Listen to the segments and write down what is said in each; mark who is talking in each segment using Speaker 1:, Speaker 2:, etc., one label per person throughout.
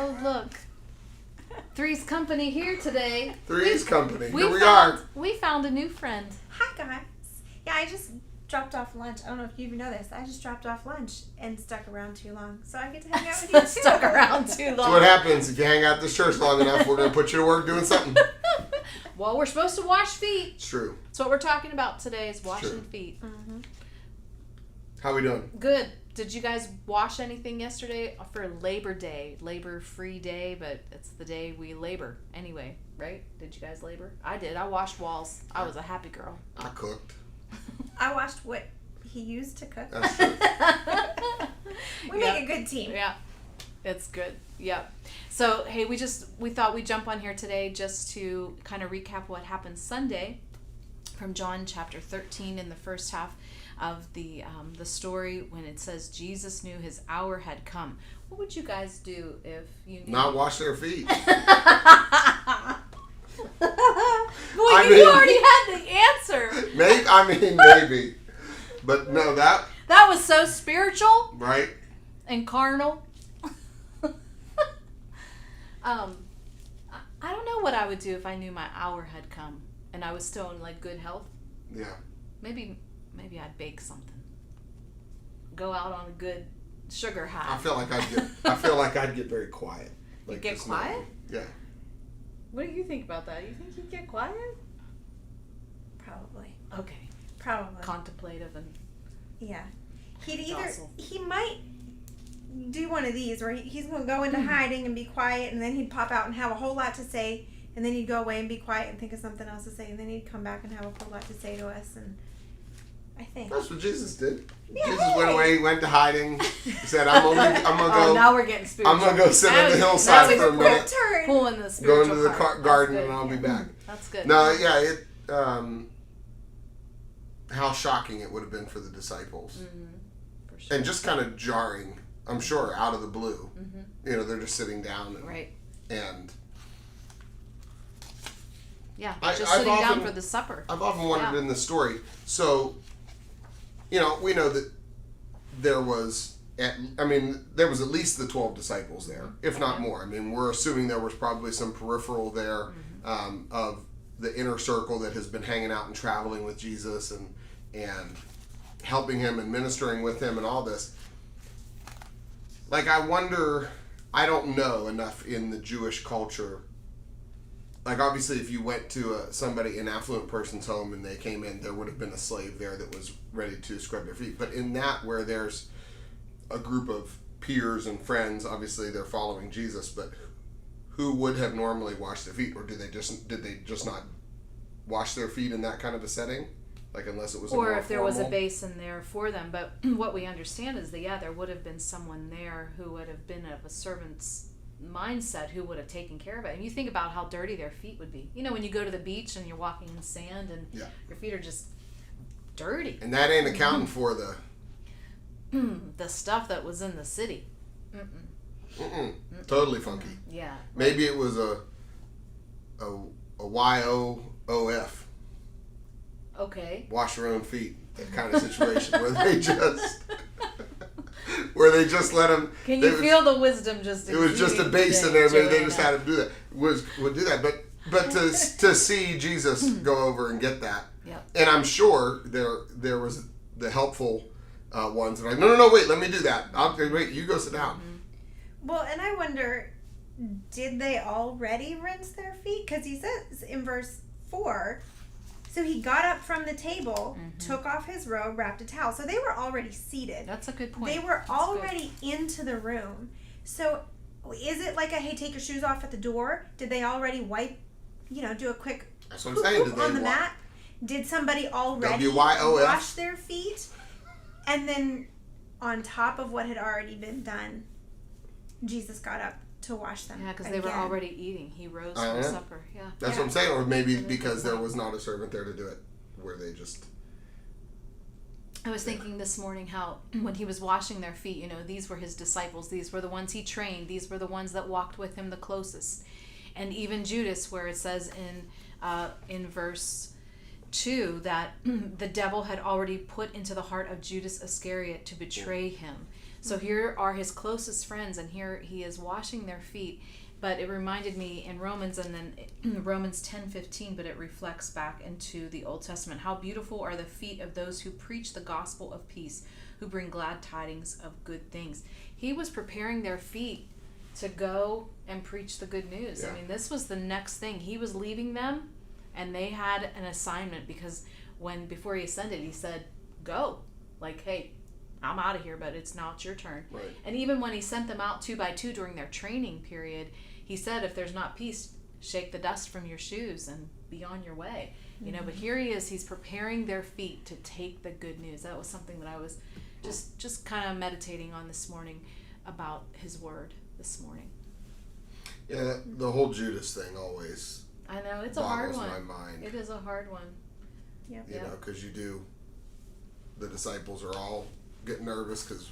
Speaker 1: Oh, look. Three's Company here today.
Speaker 2: Three's Company. Here we are.
Speaker 1: We found a new friend.
Speaker 3: Hi, guys. Yeah, I just dropped off lunch. I don't know if you even know this. I just dropped off lunch and stuck around too long. So I get to hang out with you too.
Speaker 1: Stuck around too long.
Speaker 2: That's what happens if you hang out this church long enough. We're going to put you to work doing something.
Speaker 1: Well, we're supposed to wash feet.
Speaker 2: It's true.
Speaker 1: That's what we're talking about today is washing feet.
Speaker 3: Mm-hmm.
Speaker 2: How we doing?
Speaker 1: Good. Did you guys wash anything yesterday for Labor Day? Labor-free day, but it's the day we labor anyway, right? Did you guys labor? I did. I washed walls. I was a happy girl.
Speaker 2: I cooked.
Speaker 3: I watched what he used to cook.
Speaker 2: That's true.
Speaker 3: We make a good team.
Speaker 1: Yeah. It's good. Yep. So, hey, we thought we'd jump on here today just to kind of recap what happened Sunday from John chapter 13 in the first half of the story when it says Jesus knew his hour had come. What would you guys do if you knew?
Speaker 2: Not wash their feet.
Speaker 1: Boy, you already had the answer.
Speaker 2: Maybe. But no, that
Speaker 1: was so spiritual.
Speaker 2: Right.
Speaker 1: And carnal. I don't know what I would do if I knew my hour had come and I was still in like good health.
Speaker 2: Yeah.
Speaker 1: Maybe I'd bake something. Go out on a good sugar high.
Speaker 2: I feel like I'd get very quiet. Like
Speaker 1: get quiet?
Speaker 2: Yeah.
Speaker 1: What do you think about that? You think you'd get quiet?
Speaker 3: Probably.
Speaker 1: Okay.
Speaker 3: Probably.
Speaker 1: Contemplative and
Speaker 3: yeah.
Speaker 1: docile.
Speaker 3: He might do one of these where he's going to go into hiding and be quiet, and then he'd pop out and have a whole lot to say, and then he'd go away and be quiet and think of something else to say, and then he'd come back and have a whole lot to say to us. And I think
Speaker 2: that's what Jesus did.
Speaker 3: Yeah,
Speaker 2: Jesus went away, went to hiding. He said, "I'm gonna go."
Speaker 1: Oh, now we're getting spiritual.
Speaker 2: I'm gonna go sit on the hillside for a minute.
Speaker 1: Pulling the
Speaker 2: Go
Speaker 1: spiritual
Speaker 2: into the
Speaker 1: part.
Speaker 2: garden,
Speaker 1: That's
Speaker 2: and I'll
Speaker 1: good.
Speaker 2: be back.
Speaker 1: That's good.
Speaker 2: No, yeah, how shocking it would have been for the disciples,
Speaker 1: For sure.
Speaker 2: and just kind of jarring. I'm sure out of the blue.
Speaker 1: Mm-hmm.
Speaker 2: You know, they're just sitting down,
Speaker 1: Right.
Speaker 2: And
Speaker 1: yeah,
Speaker 2: I've
Speaker 1: sitting down
Speaker 2: often-
Speaker 1: for the supper.
Speaker 2: I've often wondered in the story. So, you know, we know that there was at least the 12 disciples there, if not more. I mean, we're assuming there was probably some peripheral there of the inner circle that has been hanging out and traveling with Jesus and helping him and ministering with him and all this. Like, I wonder, I don't know enough in the Jewish culture. Like, obviously, if you went to an affluent person's home and they came in, there would have been a slave there that was ready to scrub their feet. But in that, where there's a group of peers and friends, obviously they're following Jesus, but who would have normally washed their feet? Or did they just not wash their feet in that kind of a setting? Like, unless it was
Speaker 1: or
Speaker 2: a more
Speaker 1: if there was a
Speaker 2: formal?
Speaker 1: basin there for them. But what we understand is that, there would have been someone there who would have been of a servant's mindset who would have taken care of it. And you think about how dirty their feet would be. You know, when you go to the beach and you're walking in sand and your feet are just dirty.
Speaker 2: And that ain't accounting for
Speaker 1: the stuff that was in the city.
Speaker 2: Totally funky.
Speaker 1: Yeah.
Speaker 2: Maybe it was a YOOF.
Speaker 1: Okay.
Speaker 2: Wash your own feet, that kind of situation where they just let them.
Speaker 1: Can you feel the wisdom just?
Speaker 2: It was just a basin there. Maybe they just had to do that. Would do that, but to see Jesus go over and get that, and I'm sure there was the helpful ones that are like, no, wait, let me do that. Wait, you go sit down.
Speaker 3: Well, and I wonder, did they already rinse their feet? Because he says in verse 4. So he got up from the table, took off his robe, wrapped a towel. So they were already seated.
Speaker 1: That's a good point.
Speaker 3: They were already into the room. So is it like hey, take your shoes off at the door? Did they already wipe, do a quick
Speaker 2: That's what I'm saying. Did they
Speaker 3: on the mat? Did somebody already
Speaker 2: WYOF?
Speaker 3: wash their feet? And then on top of what had already been done, Jesus got up to wash them.
Speaker 1: Yeah, because they were already eating. He rose from supper. Yeah.
Speaker 2: That's what I'm saying. Or maybe because there was not a servant there to do it, where they just...
Speaker 1: I was thinking this morning how when he was washing their feet, these were his disciples. These were the ones he trained. These were the ones that walked with him the closest. And even Judas, where it says in verse 2 that the devil had already put into the heart of Judas Iscariot to betray him. So here are his closest friends, and here he is washing their feet. But it reminded me in Romans, and then Romans 10:15, but it reflects back into the Old Testament. How beautiful are the feet of those who preach the gospel of peace, who bring glad tidings of good things. He was preparing their feet to go and preach the good news.
Speaker 2: Yeah.
Speaker 1: I mean, this was the next thing. He was leaving them, and they had an assignment, because before he ascended, he said, go. Like, hey, I'm out of here, but it's now it's your turn.
Speaker 2: Right.
Speaker 1: And even when he sent them out 2 by 2 during their training period, he said, if there's not peace, shake the dust from your shoes and be on your way. You know, but here he is, he's preparing their feet to take the good news. That was something that I was just kind of meditating on this morning, about his word this morning.
Speaker 2: Yeah, the whole Judas thing always
Speaker 1: I know, it's a hard
Speaker 2: boggles
Speaker 1: one.
Speaker 2: my mind.
Speaker 1: It is a hard one.
Speaker 3: Yep.
Speaker 2: You know, because the disciples are all getting nervous, because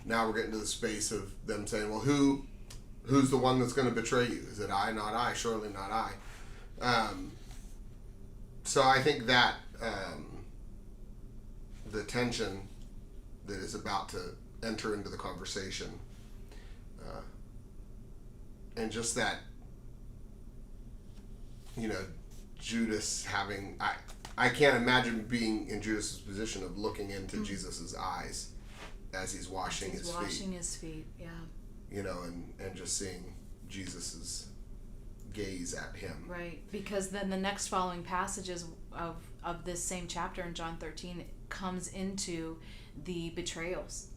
Speaker 2: now we're getting to the space of them saying, well, who's the one that's going to betray you? Is it I, not I? Surely not I. So I think that the tension that is about to enter into the conversation, and just that, you know, Judas having, I can't imagine being in Judas's position of looking into Jesus's eyes as he's washing his feet.
Speaker 1: Washing his feet, yeah.
Speaker 2: You know, and just seeing Jesus's gaze at him.
Speaker 1: Right, because then the next following passages of this same chapter in John 13 comes into the betrayals.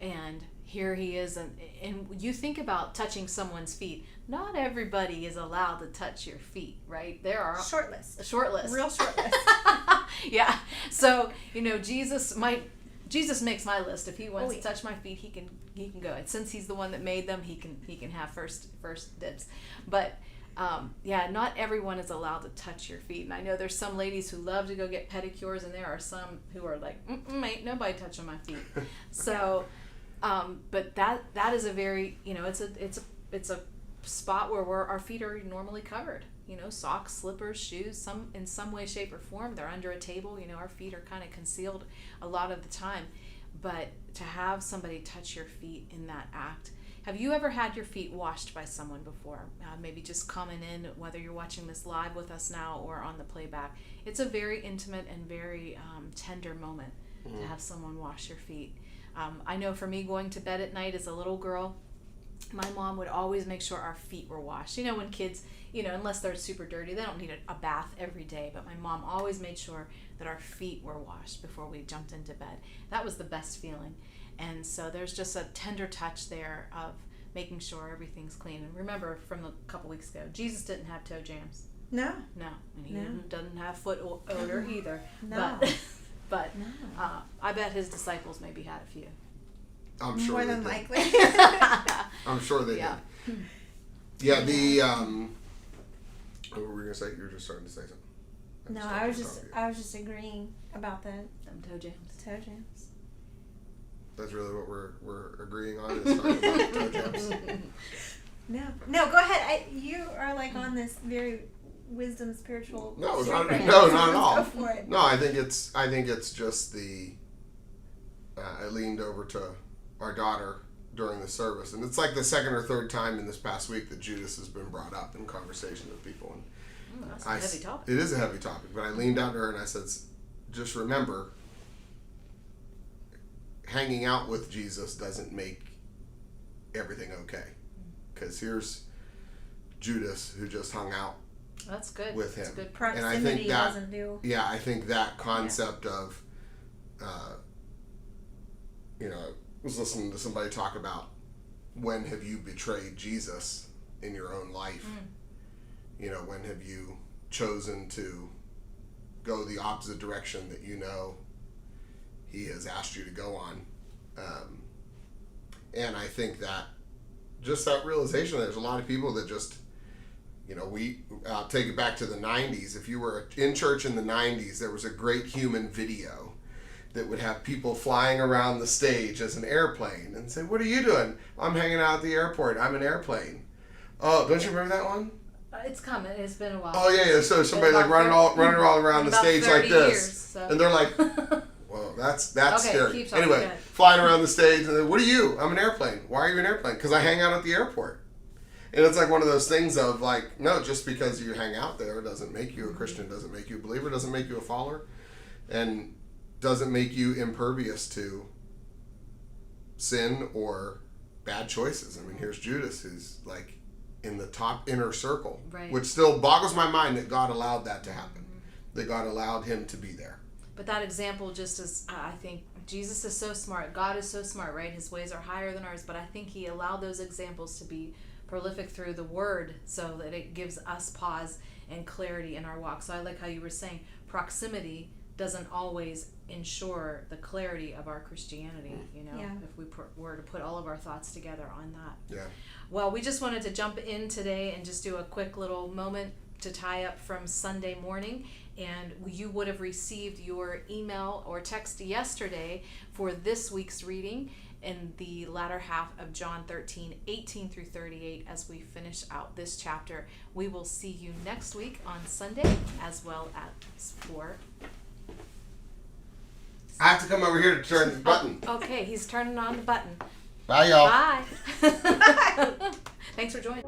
Speaker 1: And here he is, and you think about touching someone's feet. Not everybody is allowed to touch your feet, right? There are
Speaker 3: Short list.
Speaker 1: a short list.
Speaker 3: Real short list.
Speaker 1: Yeah. So, you know, Jesus makes my list. If he wants
Speaker 3: yeah.
Speaker 1: to touch my feet, he can go. And since he's the one that made them, he can have first dibs. But yeah, not everyone is allowed to touch your feet. And I know there's some ladies who love to go get pedicures, and there are some who are like, ain't nobody touching my feet. So, but that is a very, you know, it's a spot where our feet are normally covered. You know, socks, slippers, shoes, in some way, shape, or form. They're under a table. You know, our feet are kind of concealed a lot of the time. But to have somebody touch your feet in that act. Have you ever had your feet washed by someone before? Maybe just comment in, whether you're watching this live with us now or on the playback. It's a very intimate and very tender moment to have someone wash your feet. I know for me, going to bed at night as a little girl, my mom would always make sure our feet were washed. You know, when kids, you know, unless they're super dirty, they don't need a bath every day. But my mom always made sure that our feet were washed before we jumped into bed. That was the best feeling. And so there's just a tender touch there of making sure everything's clean. And remember from a couple weeks ago, Jesus didn't have toe jams.
Speaker 3: No.
Speaker 1: No. And he doesn't have foot odor either.
Speaker 3: No.
Speaker 1: But I bet his disciples maybe had a few.
Speaker 2: I'm sure
Speaker 3: More
Speaker 2: they
Speaker 3: than
Speaker 2: did.
Speaker 3: likely.
Speaker 2: I'm sure they
Speaker 1: Yeah.
Speaker 2: did. Yeah, the what were we gonna say? You were just starting to say something.
Speaker 3: No, I was just agreeing about the
Speaker 1: Them toe jams.
Speaker 3: toe jams.
Speaker 2: That's really what we're agreeing on, is talking about toe jams.
Speaker 3: No, go ahead. You are like on this very wisdom spiritual.
Speaker 2: No,
Speaker 3: streak
Speaker 2: not,
Speaker 3: right
Speaker 2: no,
Speaker 3: now, so
Speaker 2: not at
Speaker 3: let's
Speaker 2: all.
Speaker 3: Go for it.
Speaker 2: No, I think it's just the. I leaned over to our daughter during the service, and it's like the second or third time in this past week that Judas has been brought up in conversation with people. And
Speaker 1: That's a heavy topic.
Speaker 2: It is a heavy topic, but I leaned out to her and I said, just remember, hanging out with Jesus doesn't make everything okay. Because here's Judas, who just hung out
Speaker 1: That's good.
Speaker 2: with him.
Speaker 1: That's good.
Speaker 2: And I think
Speaker 3: Proximity
Speaker 2: that,
Speaker 3: doesn't do.
Speaker 2: yeah, I think that concept of, you know, I was listening to somebody talk about, when have you betrayed Jesus in your own life? You know, when have you chosen to go the opposite direction that you know he has asked you to go on? And I think that just that realization, there's a lot of people that just, you know, I'll take it back to the 90s. If you were in church in the 90s, there was a great human video that would have people flying around the stage as an airplane and say, what are you doing? I'm hanging out at the airport. I'm an airplane. Oh, don't you remember that one?
Speaker 1: It's coming. It's been a while.
Speaker 2: Oh, yeah. So somebody like running all around the
Speaker 1: about
Speaker 2: stage
Speaker 1: 30
Speaker 2: like this.
Speaker 1: years, so.
Speaker 2: And they're like, Whoa, that's
Speaker 1: Okay,
Speaker 2: scary.
Speaker 1: keep talking,
Speaker 2: Anyway,
Speaker 1: go ahead.
Speaker 2: flying around the stage, and then, what are you? I'm an airplane. Why are you an airplane? Because I hang out at the airport. And it's like one of those things of like, no, just because you hang out there doesn't make you a Christian, doesn't make you a believer, doesn't make you a follower, and doesn't make you impervious to sin or bad choices. I mean, here's Judas, who's like in the top inner circle,
Speaker 1: Right.
Speaker 2: which still boggles my mind that God allowed that to happen, that God allowed him to be there.
Speaker 1: But that example just is, I think Jesus is so smart. God is so smart, right? His ways are higher than ours. But I think he allowed those examples to be prolific through the word so that it gives us pause and clarity in our walk. So I like how you were saying proximity doesn't always ensure the clarity of our Christianity, you know,
Speaker 3: Yeah.
Speaker 1: if we were to put all of our thoughts together on that.
Speaker 2: Yeah.
Speaker 1: Well, we just wanted to jump in today and just do a quick little moment to tie up from Sunday morning. And you would have received your email or text yesterday for this week's reading in the latter half of John 13:18 through 38 as we finish out this chapter. We will see you next week on Sunday as well as for...
Speaker 2: I have to come over here to turn the button.
Speaker 1: Okay, he's turning on the button.
Speaker 2: Bye, y'all.
Speaker 1: Bye. Thanks for joining.